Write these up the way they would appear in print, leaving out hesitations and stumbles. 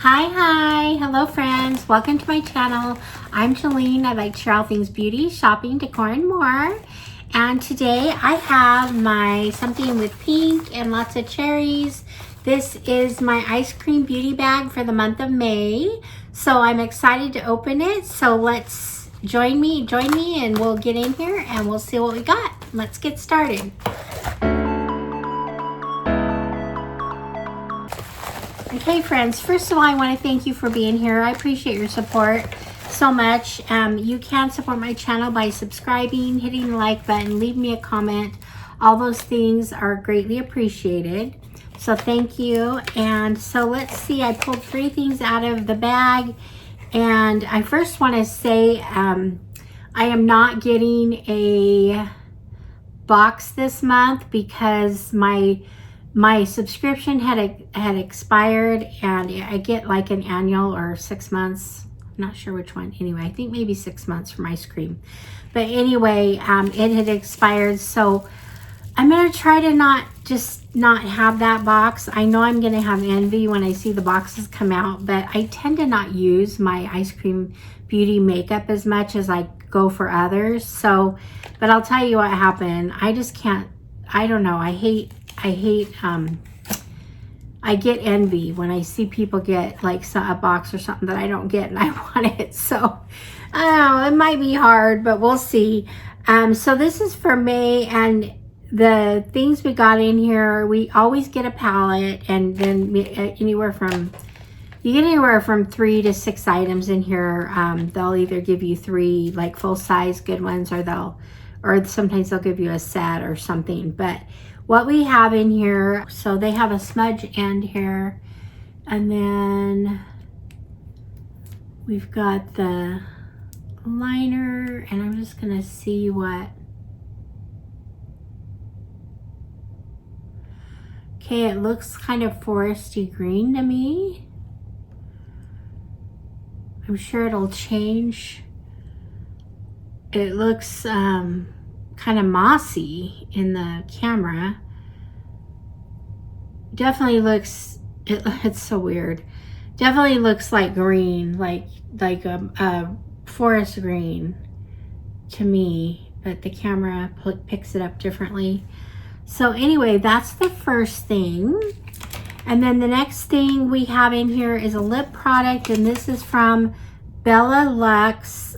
Hi, hello friends, welcome to my channel. I'm Shalene. I like to share all things beauty, shopping, decor, and more. And today I have my something with pink and lots of cherries. This is my ice cream beauty bag for the month of May. So I'm excited to open it. So let's join me and we'll get in here and we'll see what we got. Let's get started. Okay friends, first of all I want to thank you for being here. I appreciate your support so much. You can support my channel by subscribing, hitting the like button, leave me a comment. All those things are greatly appreciated. So thank you. And so let's see, I pulled 3 things out of the bag. And I first want to say I am not getting a box this month because my subscription had expired, and I get like an annual or 6 months. I'm not sure which one. Anyway, I think maybe 6 months from Eyescream. But anyway, it had expired, so I'm gonna try to not have that box. I know I'm gonna have envy when I see the boxes come out, but I tend to not use my Eyescream Beauty makeup as much as I go for others. So, but I'll tell you what happened. I just can't. I don't know. I get envy when I see people get like a box or something that I don't get and I want it. So I don't know, it might be hard, but we'll see. So this is for May, and the things we got in here, we always get a palette, and then you get anywhere from 3 to 6 items in here. They'll either give you 3 like full size good ones, or sometimes they'll give you a set or something. But what we have in here, so they have a smudge end here, and then we've got the liner, and I'm just gonna see what. Okay, it looks kind of foresty green to me. I'm sure it'll change. It looks kind of mossy in the camera. Definitely looks, it's so weird. Definitely looks like green, like a forest green to me, but the camera picks it up differently. So anyway, that's the first thing. And then the next thing we have in here is a lip product, and this is from Bella Luxe.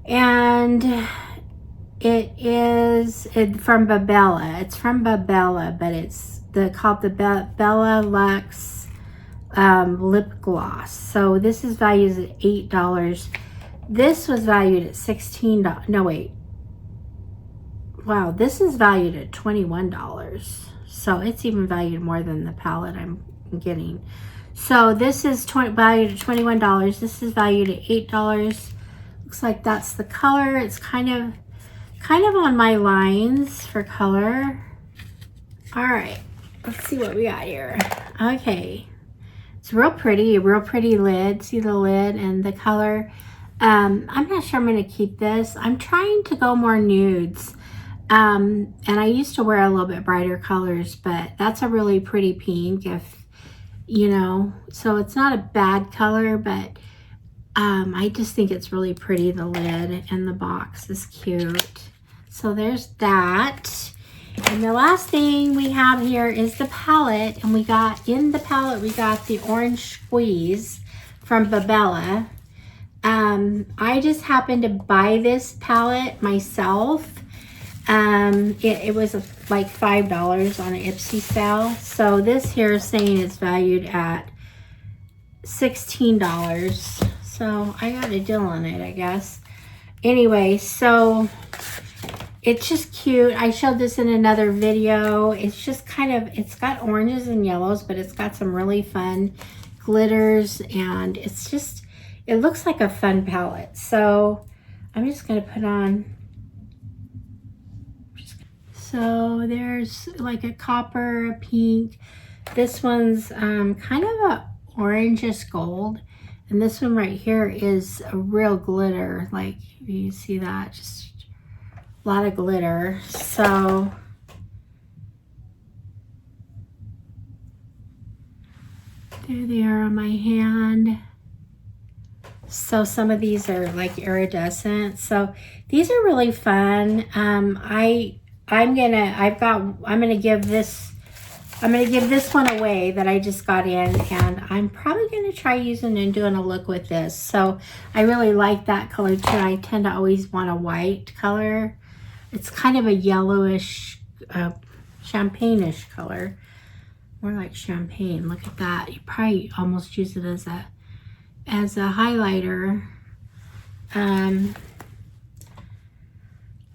And it is from Babella. It's from Babella, but it's called the Bella Luxe lip gloss. So this is valued at $8. This was valued at $16. No, wait. Wow, this is valued at $21. So it's even valued more than the palette I'm getting. So this is valued at $21. This is valued at $8. Looks like that's the color. It's kind of on my lines for color. All right, let's see what we got here. Okay, it's real pretty, a real pretty lid. See the lid and the color. I'm not sure I'm gonna keep this. I'm trying to go more nudes. And I used to wear a little bit brighter colors, but that's a really pretty pink, if you know, so it's not a bad color, but I just think it's really pretty. The lid and the box is cute. So there's that. And the last thing we have here is the palette, and we got in the palette, we got the orange squeeze from Babella. I just happened to buy this palette myself. It was like $5 on an Ipsy sale. So this here is saying it's valued at $16. So I got a deal on it, I guess. Anyway, so it's just cute. I showed this in another video. It's just kind of, it's got oranges and yellows, but it's got some really fun glitters, and it's just, it looks like a fun palette. So I'm just gonna put on. So there's like a copper, a pink. This one's kind of a orangish gold. And this one right here is a real glitter. Like, you see that? Just a lot of glitter. So There they are on my hand. So some of these are like iridescent. So these are really fun. I'm gonna give this one away that I just got in, and I'm probably gonna try using and doing a look with this. So I really like that color too. I tend to always want a white color. It's kind of a yellowish, champagne-ish color. More like champagne. Look at that. You probably almost use it as a highlighter.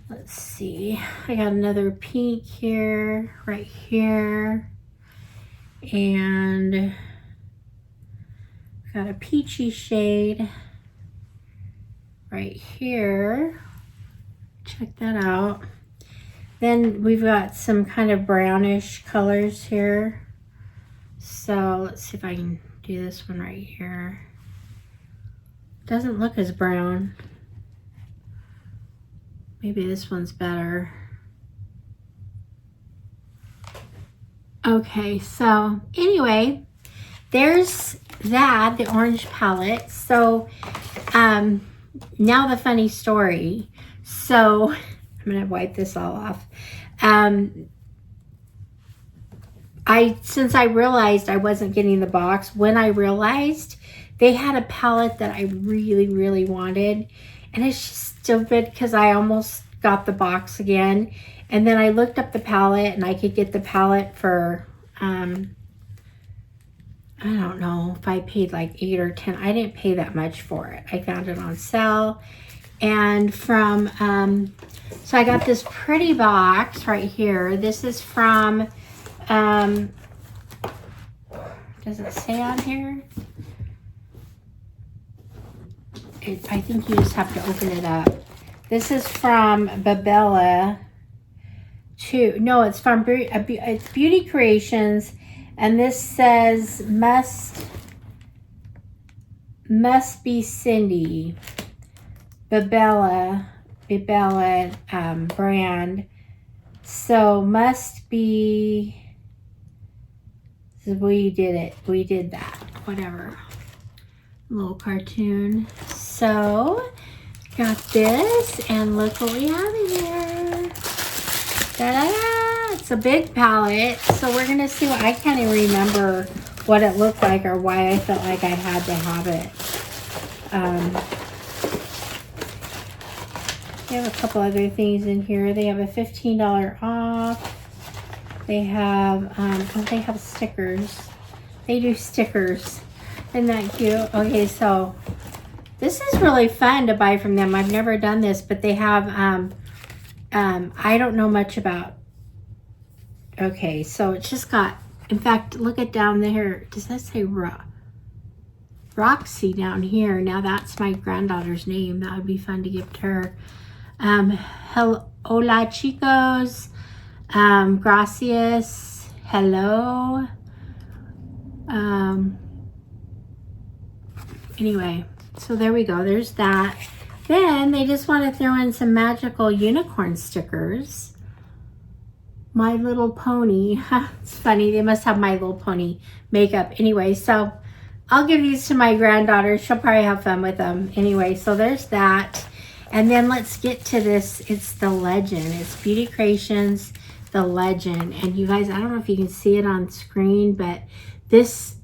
Let's see. I got another pink here, right here, and got a peachy shade right here. Check that out. Then we've got some kind of brownish colors here. So let's see if I can do this one right here. Doesn't look as brown. Maybe this one's better. Okay, so anyway, there's that, the orange palette. So now the funny story. So I'm gonna wipe this all off. Since I realized I wasn't getting the box, when I realized they had a palette that I really, really wanted, and it's just stupid because I almost got the box again. And then I looked up the palette, and I could get the palette for, I don't know if I paid like $8 or $10. I didn't pay that much for it. I found it on sale. And from, so I got this pretty box right here. This is from, does it say on here? I think you just have to open it up. This is from Babella. No, it's from it's Beauty Creations, and this says must be Cindy. Babella brand. So must be. We did it. We did that. Whatever. Little cartoon. So got this, and look what we have in here. Ta-da-da! It's a big palette. So we're gonna see what, I can't even remember what it looked like or why I felt like I had to have it. They have a couple other things in here. They have a $15 off. They have they have stickers. They do stickers. Isn't that cute? Okay, so this is really fun to buy from them. I've never done this, but they have, I don't know much about, okay, so it's just got, in fact, look at down there. Does that say Roxy down here? Now that's my granddaughter's name. That would be fun to give to her. Hola chicos. Gracias. Hello. Anyway, so there we go. There's that. Then they just want to throw in some magical unicorn stickers. My Little Pony. It's funny. They must have My Little Pony makeup. Anyway, so I'll give these to my granddaughter. She'll probably have fun with them. Anyway, so there's that. And then let's get to this. It's the Legend. It's Beauty Creations, the Legend. And you guys, I don't know if you can see it on screen, but this,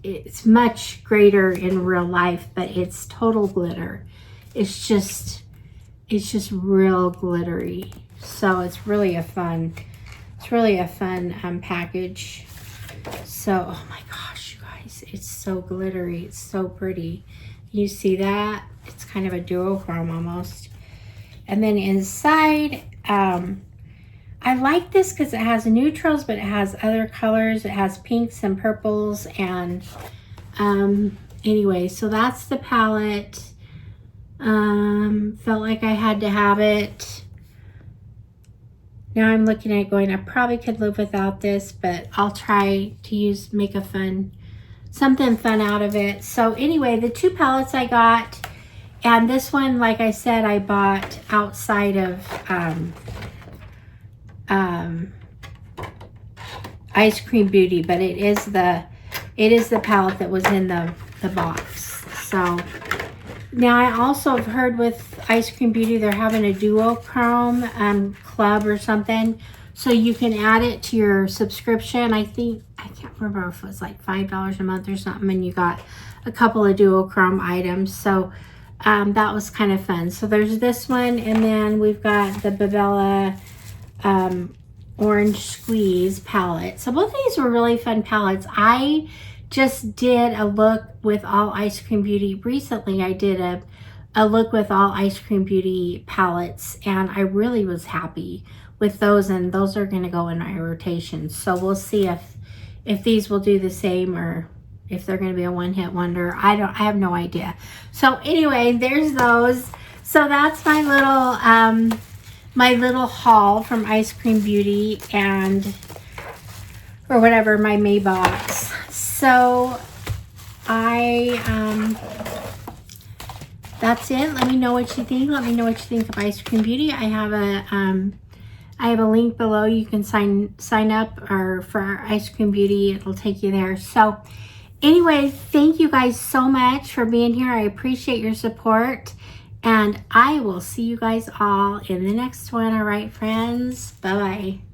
it's much greater in real life, but it's total glitter. It's just real glittery. So it's really a fun package. So, oh my gosh, you guys, it's so glittery. It's so pretty. You see that? It's kind of a duochrome almost. And then inside, I like this because it has neutrals, but it has other colors. It has pinks and purples. And anyway, so that's the palette. Felt like I had to have it. Now I'm looking at it going, I probably could live without this, but I'll try to make something fun out of it. So anyway, the two palettes I got, and this one, like I said, I bought outside of Eyescream Beauty, but it is the it is the palette that was in the box. So now I also have heard with Ice Cream Beauty, they're having a duochrome club or something. So you can add it to your subscription. I think, I can't remember if it was like $5 a month or something, and you got a couple of duochrome items. So that was kind of fun. So there's this one, and then we've got the Babella Orange Squeeze palette. So both of these were really fun palettes. I just did a look with all Ice Cream Beauty recently. I did a look with all Ice Cream Beauty palettes, and I really was happy with those, and those are going to go in my rotation. So we'll see if these will do the same, or if they're going to be a one-hit wonder. I have no idea. So anyway, there's those. So that's my little haul from Ice Cream Beauty, and or whatever, my May box. So that's it. Let me know what you think. Let me know what you think of Ice Cream Beauty. I have a link below. You can sign up or for our Ice Cream Beauty. It'll take you there. So anyway, thank you guys so much for being here. I appreciate your support, and I will see you guys all in the next one. All right, friends. Bye-bye.